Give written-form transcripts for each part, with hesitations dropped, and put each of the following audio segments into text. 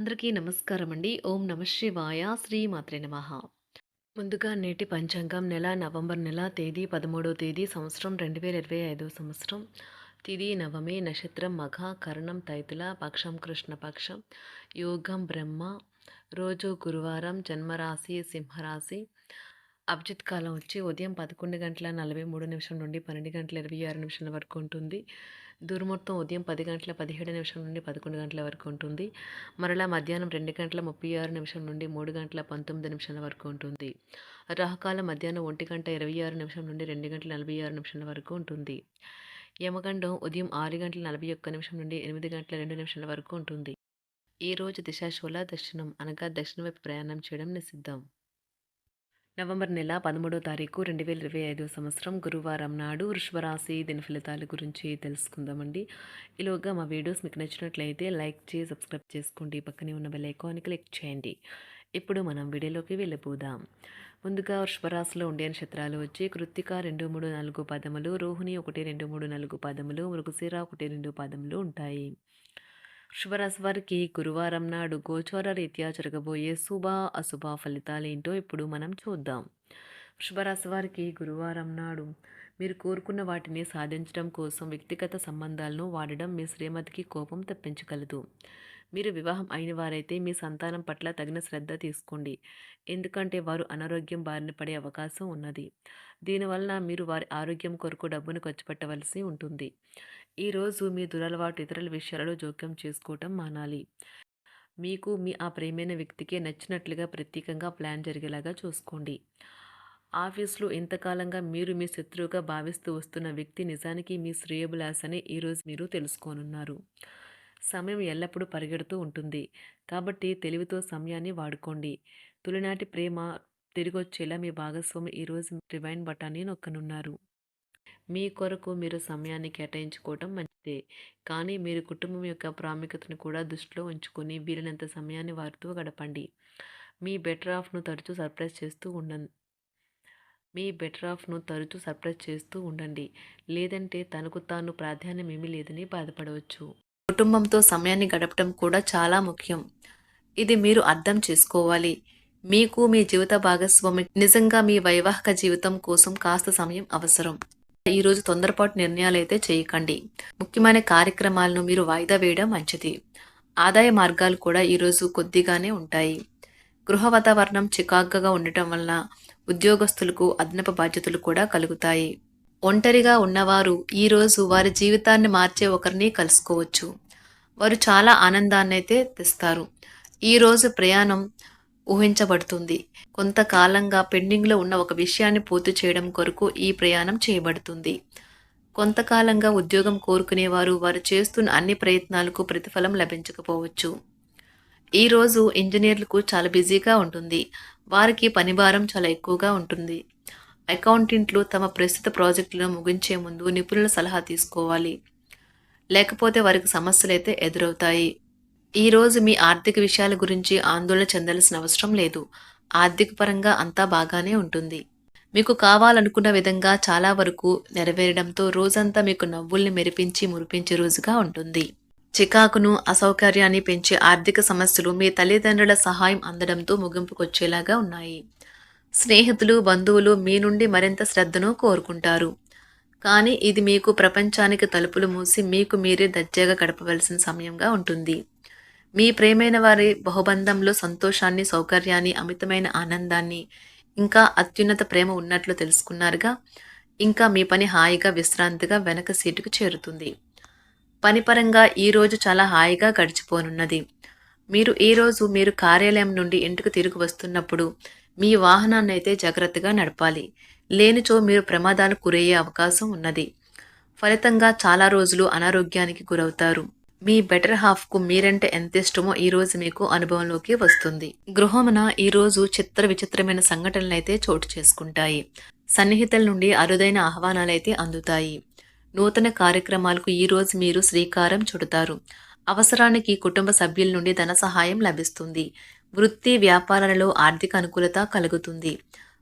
అందరికీ నమస్కారం అండి. ఓం నమః శివాయ. శ్రీ మాత్రే నమః. ముందుగా నేటి పంచాంగం నెల నవంబర్ నెల తేదీ 13వ తేదీ సంవత్సరం 2025 సంవత్సరం. తిథి నవమి, నక్షత్రం మఘ, కరణం తైతుల, పక్షం కృష్ణపక్షం, యోగం బ్రహ్మ, రోజు గురువారం, జన్మరాశి సింహరాశి. అభిజిత్ కాలం వచ్చి ఉదయం 11:43 నుండి 12:26 వరకు ఉంటుంది. దుర్ముహూర్తం ఉదయం 10:17 నుండి 11 గంటల వరకు ఉంటుంది. మరలా మధ్యాహ్నం 2:36 నుండి 3:19 వరకు ఉంటుంది. రాహుకాలం మధ్యాహ్నం 1:26 నుండి 2:46 వరకు ఉంటుంది. యమగండం ఉదయం 6:41 నుండి 8:02 వరకు ఉంటుంది. ఈరోజు దిశాశూల దక్షిణం అనగా దక్షిణ వైపు ప్రయాణం చేయడం నిషిద్ధం. నవంబర్ నెల 13వ తారీఖు 2025 సంవత్సరం గురువారం నాడు వృషభరాశి దిన ఫలితాల గురించి తెలుసుకుందామండి. ఈలోగా మా వీడియోస్ మీకు నచ్చినట్లయితే లైక్ చేసి సబ్స్క్రైబ్ చేసుకోండి. పక్కనే ఉన్న బెల్ ఐకాన్ని క్లిక్ చేయండి. ఇప్పుడు మనం వీడియోలోకి వెళ్ళిపోదాం. ముందుగా వృషభరాశిలో ఉండే నక్షత్రాలు వచ్చి కృత్తిక 2, 3, 4 పదములు, రోహిణి 1, 2, 3, 4 పదములు, మృగశిర 1, 2 పదములు ఉంటాయి. వృషభరాశి వారికి గురువారం నాడు గోచార రీత్యా జరగబోయే శుభ అశుభ ఫలితాలేంటో ఇప్పుడు మనం చూద్దాం. వృషభరాశి వారికి గురువారం నాడు మీరు కోరుకున్న వాటిని సాధించడం కోసం వ్యక్తిగత సంబంధాలను వాడడం మీ శ్రీమతికి కోపం తెప్పించగలదు. మీరు వివాహం అయిన వారైతే మీ సంతానం పట్ల తగిన శ్రద్ధ తీసుకోండి, ఎందుకంటే వారు అనారోగ్యం బారిన పడే అవకాశం ఉన్నది. దీనివలన మీరు వారి ఆరోగ్యం కొరకు డబ్బును ఖర్చు పెట్టవలసి ఉంటుంది. ఈరోజు మీ దురలవాటు ఇతరుల విషయాలలో జోక్యం చేసుకోవటం మానాలి. మీకు మీ ఆ ప్రేమైన వ్యక్తికి నచ్చినట్లుగా ప్రత్యేకంగా ప్లాన్ జరిగేలాగా చూసుకోండి. ఆఫీస్లో ఇంతకాలంగా మీరు మీ శత్రువుగా భావిస్తూ వస్తున్న వ్యక్తి నిజానికి మీ శ్రేయోభిలాషని ఈరోజు మీరు తెలుసుకోనున్నారు. సమయం ఎల్లప్పుడూ పరిగెడుతూ ఉంటుంది, కాబట్టి తెలివితో సమయాన్ని వాడుకోండి. తొలినాటి ప్రేమ తిరిగొచ్చేలా మీ భాగస్వామి ఈరోజు రివైండ్ బటాన్ని నొక్కనున్నారు. మీ కొరకు మీరు సమయాన్ని కేటాయించుకోవటం మంచిదే, కానీ మీరు కుటుంబం యొక్క ప్రాముఖ్యతను కూడా దృష్టిలో ఉంచుకొని వీలైనంత సమయాన్ని వారితో గడపండి. మీ బెటర్ హాఫ్ను తరచూ సర్ప్రైజ్ చేస్తూ ఉండండి, లేదంటే తనకు తాను ప్రాధాన్యం ఏమీ లేదని బాధపడవచ్చు. కుటుంబంతో సమయాన్ని గడపడం కూడా చాలా ముఖ్యం. ఇది మీరు అర్థం చేసుకోవాలి. మీకు మీ జీవిత భాగస్వామి నిజంగా మీ వైవాహిక జీవితం కోసం కాస్త సమయం అవసరం. ఈరోజు తొందరపాటు నిర్ణయాలైతే చేయకండి. ముఖ్యమైన కార్యక్రమాలను మీరు వాయిదా వేయడం మంచిది. ఆదాయ మార్గాలు కూడా ఈరోజు కొద్దిగానే ఉంటాయి. గృహ వాతావరణం చికాకుగా ఉండటం వలన ఉద్యోగస్తులకు అదనపు బాధ్యతలు కూడా కలుగుతాయి. ఒంటరిగా ఉన్నవారు ఈరోజు వారి జీవితాన్ని మార్చే ఒకరిని కలుసుకోవచ్చు. వారు చాలా ఆనందాన్ని అయితే తెస్తారు. ఈరోజు ప్రయాణం ఊహించబడుతుంది. కొంతకాలంగా పెండింగ్లో ఉన్న ఒక విషయాన్ని పూర్తి చేయడం కొరకు ఈ ప్రయాణం చేయబడుతుంది. కొంతకాలంగా ఉద్యోగం కోరుకునేవారు వారు చేస్తున్న అన్ని ప్రయత్నాలకు ప్రతిఫలం లభించకపోవచ్చు. ఈరోజు ఇంజనీర్లకు చాలా బిజీగా ఉంటుంది. వారికి పనిభారం చాలా ఎక్కువగా ఉంటుంది. అకౌంటెంట్లు తమ ప్రస్తుత ప్రాజెక్టులను ముగించే ముందు నిపుణుల సలహా తీసుకోవాలి, లేకపోతే వారికి సమస్యలైతే ఎదురవుతాయి. ఈరోజు మీ ఆర్థిక విషయాల గురించి ఆందోళన చెందాల్సిన అవసరం లేదు. ఆర్థిక పరంగా అంతా బాగానే ఉంటుంది. మీకు కావాలనుకున్న విధంగా చాలా వరకు నెరవేరడంతో రోజంతా మీకు నవ్వుల్ని మెరిపించి మురిపించే రోజుగా ఉంటుంది. చికాకును, అసౌకర్యాన్ని పెంచే ఆర్థిక సమస్యలు మీ తల్లిదండ్రుల సహాయం అందడంతో ముగింపుకొచ్చేలాగా ఉన్నాయి. స్నేహితులు, బంధువులు మీ నుండి మరింత శ్రద్ధను కోరుకుంటారు. కానీ ఇది మీకు ప్రపంచానికి తలుపులు మూసి మీకు మీరే దర్జాగా గడపవలసిన సమయంగా ఉంటుంది. మీ ప్రేమైన వారి బహుబంధంలో సంతోషాన్ని, సౌకర్యాన్ని, అమితమైన ఆనందాన్ని, ఇంకా అత్యున్నత ప్రేమ ఉన్నట్లు తెలుసుకున్నారుగా. ఇంకా మీ పని హాయిగా విశ్రాంతిగా వెనక సీటుకు చేరుతుంది. పనిపరంగా ఈరోజు చాలా హాయిగా గడిచిపోనున్నది. మీరు కార్యాలయం నుండి ఇంటికి తిరిగి వస్తున్నప్పుడు మీ వాహనాన్ని అయితే జాగ్రత్తగా నడపాలి, లేనిచో మీరు ప్రమాదాలు గురయ్యే అవకాశం ఉన్నది. ఫలితంగా చాలా రోజులు అనారోగ్యానికి గురవుతారు. మీ బెటర్ హాఫ్కు మీరంటే ఎంత ఇష్టమో ఈరోజు మీకు అనుభవంలోకి వస్తుంది. గృహమున ఈరోజు విచిత్రమైన సంఘటనలు అయితే చోటు చేసుకుంటాయి. సన్నిహితుల నుండి అరుదైన ఆహ్వానాలైతే అందుతాయి. నూతన కార్యక్రమాలకు ఈరోజు మీరు శ్రీకారం చుడతారు. అవసరానికి కుటుంబ సభ్యుల నుండి ధన సహాయం లభిస్తుంది. వృత్తి వ్యాపారాలలో ఆర్థిక అనుకూలత కలుగుతుంది.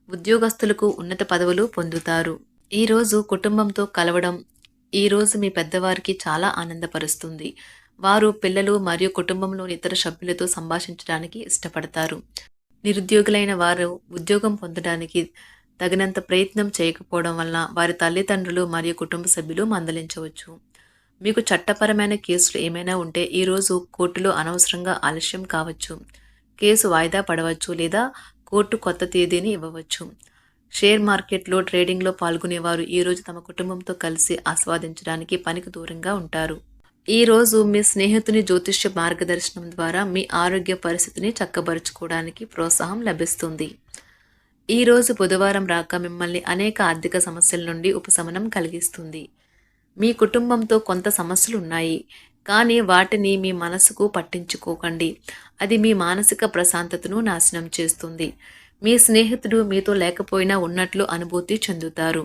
ఉద్యోగస్తులకు ఉన్నత పదవులు పొందుతారు. ఈరోజు కుటుంబంతో కలవడం ఈరోజు మీ పెద్దవారికి చాలా ఆనందపరుస్తుంది. వారు పిల్లలు మరియు కుటుంబంలోని ఇతర సభ్యులతో సంభాషించడానికి ఇష్టపడతారు. నిరుద్యోగులైన వారు ఉద్యోగం పొందడానికి తగినంత ప్రయత్నం చేయకపోవడం వలన వారి తల్లిదండ్రులు మరియు కుటుంబ సభ్యులు మందలించవచ్చు. మీకు చట్టపరమైన కేసులు ఏమైనా ఉంటే ఈరోజు కోర్టులో అనవసరంగా ఆలస్యం కావచ్చు. కేసు వాయిదా పడవచ్చు లేదా కోర్టు కొత్త తేదీని ఇవ్వవచ్చు. షేర్ మార్కెట్లో ట్రేడింగ్లో పాల్గొనేవారు ఈరోజు తమ కుటుంబంతో కలిసి ఆస్వాదించడానికి పనికి దూరంగా ఉంటారు. ఈరోజు మీ స్నేహితుని జ్యోతిష్య మార్గదర్శనం ద్వారా మీ ఆరోగ్య పరిస్థితిని చక్కబరుచుకోవడానికి ప్రోత్సాహం లభిస్తుంది. ఈరోజు బుధవారం రాక మిమ్మల్ని అనేక ఆర్థిక సమస్యల నుండి ఉపశమనం కలిగిస్తుంది. మీ కుటుంబంతో కొంత సమస్యలు ఉన్నాయి, కానీ వాటిని మీ మనసుకు పట్టించుకోకండి. అది మీ మానసిక ప్రశాంతతను నాశనం చేస్తుంది. మీ స్నేహితుడు మీతో లేకపోయినా ఉన్నట్లు అనుభూతి చెందుతారు.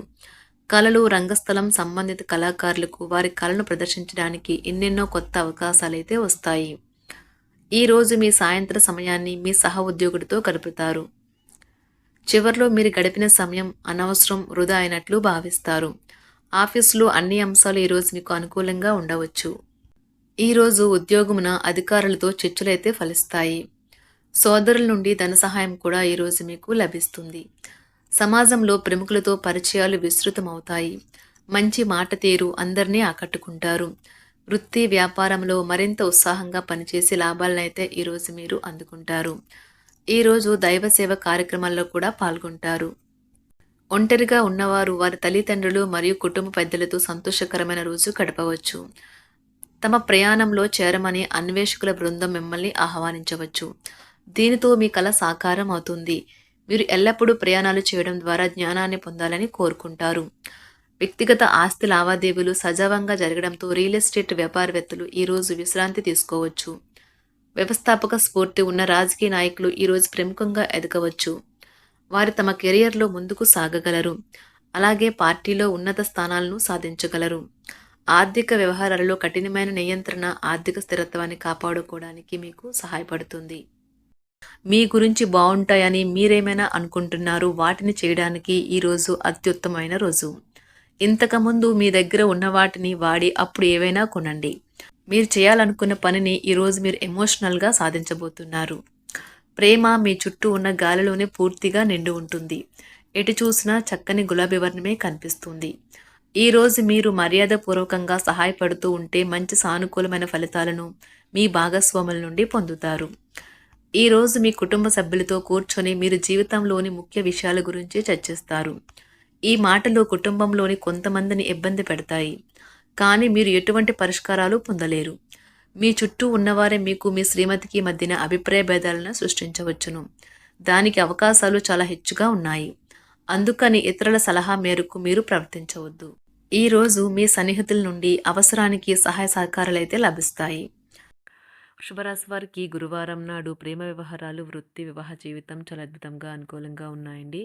కళలు, రంగస్థలం సంబంధిత కళాకారులకు వారి కళను ప్రదర్శించడానికి ఎన్నెన్నో కొత్త అవకాశాలైతే వస్తాయి. ఈరోజు మీ సాయంత్ర సమయాన్ని మీ సహ ఉద్యోగుడితో గడుపుతారు. చివర్లో మీరు గడిపిన సమయం అనవసరం, వృధా అయినట్లు భావిస్తారు. ఆఫీసులో అన్ని అంశాలు ఈరోజు మీకు అనుకూలంగా ఉండవచ్చు. ఈరోజు ఉద్యోగమున అధికారులతో చర్చలైతే ఫలిస్తాయి. సోదరుల నుండి ధన సహాయం కూడా ఈరోజు మీకు లభిస్తుంది. సమాజంలో ప్రముఖులతో పరిచయాలు విస్తృతమవుతాయి. మంచి మాట తీరు అందరినీ ఆకట్టుకుంటారు. వృత్తి వ్యాపారంలో మరింత ఉత్సాహంగా పనిచేసి లాభాలనైతే ఈరోజు మీరు అందుకుంటారు. ఈరోజు దైవ సేవ కార్యక్రమాల్లో కూడా పాల్గొంటారు. ఒంటరిగా ఉన్నవారు వారి తల్లిదండ్రులు మరియు కుటుంబ పెద్దలతో సంతోషకరమైన రోజు గడపవచ్చు. తమ ప్రయాణంలో చేరమని అన్వేషకుల బృందం మిమ్మల్ని ఆహ్వానించవచ్చు. దీనితో మీ కల సాకారం అవుతుంది. మీరు ఎల్లప్పుడూ ప్రయాణాలు చేయడం ద్వారా జ్ఞానాన్ని పొందాలని కోరుకుంటారు. వ్యక్తిగత ఆస్తి లావాదేవీలు సజావంగా జరగడంతో రియల్ ఎస్టేట్ వ్యాపారవేత్తలు ఈరోజు విశ్రాంతి తీసుకోవచ్చు. వ్యవస్థాపక స్ఫూర్తి ఉన్న రాజకీయ నాయకులు ఈరోజు ప్రముఖంగా ఎదగవచ్చు. వారు తమ కెరియర్లో ముందుకు సాగగలరు. అలాగే పార్టీలో ఉన్నత స్థానాలను సాధించగలరు. ఆర్థిక వ్యవహారాలలో కఠినమైన నియంత్రణ ఆర్థిక స్థిరత్వాన్ని కాపాడుకోవడానికి మీకు సహాయపడుతుంది. మీ గురించి బాగుంటాయని మీరేమైనా అనుకుంటున్నారు, వాటిని చేయడానికి ఈరోజు అత్యుత్తమైన రోజు. ఇంతకుముందు మీ దగ్గర ఉన్న వాటిని వాడి అప్పుడు ఏవైనా కొనండి. మీరు చేయాలనుకున్న పనిని ఈరోజు మీరు ఎమోషనల్గా సాధించబోతున్నారు. ప్రేమ మీ చుట్టూ ఉన్న గాలిలోనే పూర్తిగా నిండి ఉంటుంది. ఎటు చూసినా చక్కని గులాబీ వర్ణమే కనిపిస్తుంది. ఈరోజు మీరు మర్యాదపూర్వకంగా సహాయపడుతూ ఉంటే మంచి సానుకూలమైన ఫలితాలను మీ భాగస్వాముల నుండి పొందుతారు. ఈరోజు మీ కుటుంబ సభ్యులతో కూర్చొని మీరు జీవితంలోని ముఖ్య విషయాల గురించి చర్చిస్తారు. ఈ మాటలు కుటుంబంలోని కొంతమందిని ఇబ్బంది పెడతాయి, కానీ మీరు ఎటువంటి పరిష్కారాలు పొందలేరు. మీ చుట్టూ ఉన్నవారే మీకు మీ శ్రీమతికి మధ్యన అభిప్రాయ భేదాలను సృష్టించవచ్చును. దానికి అవకాశాలు చాలా హెచ్చుగా ఉన్నాయి. అందుకని ఇతరుల సలహా మేరకు మీరు ప్రవర్తించవద్దు. ఈరోజు మీ సన్నిహితుల నుండి అవసరానికి సహాయ సహకారాలైతే లభిస్తాయి. వృషభరాశి వారికి గురువారం నాడు ప్రేమ వ్యవహారాలు, వృత్తి, వివాహ జీవితం చాలా అద్భుతంగా అనుకూలంగా ఉన్నాయండి.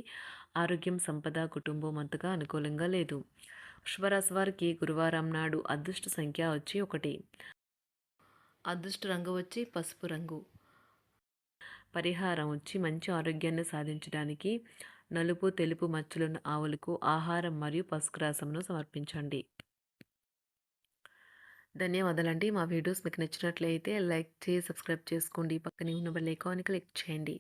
ఆరోగ్యం, సంపద, కుటుంబం అంతగా అనుకూలంగా లేదు. వృషభరాశి వారికి గురువారం నాడు అదృష్ట సంఖ్య వచ్చి 1. అదృష్ట రంగు వచ్చి పసుపు రంగు. పరిహారం వచ్చి మంచి ఆరోగ్యాన్ని సాధించడానికి నలుపు, తెలుపు మచ్చలున్న ఆవులకు ఆహారం మరియు పసుపు రసమును సమర్పించండి. ధన్యవాదాలండి. మా వీడియోస్ మీకు నచ్చినట్లయితే లైక్ చేసి సబ్స్క్రైబ్ చేసుకోండి. పక్కనే ఉన్న బెల్ ఐకాన్ని క్లిక్ చేయండి.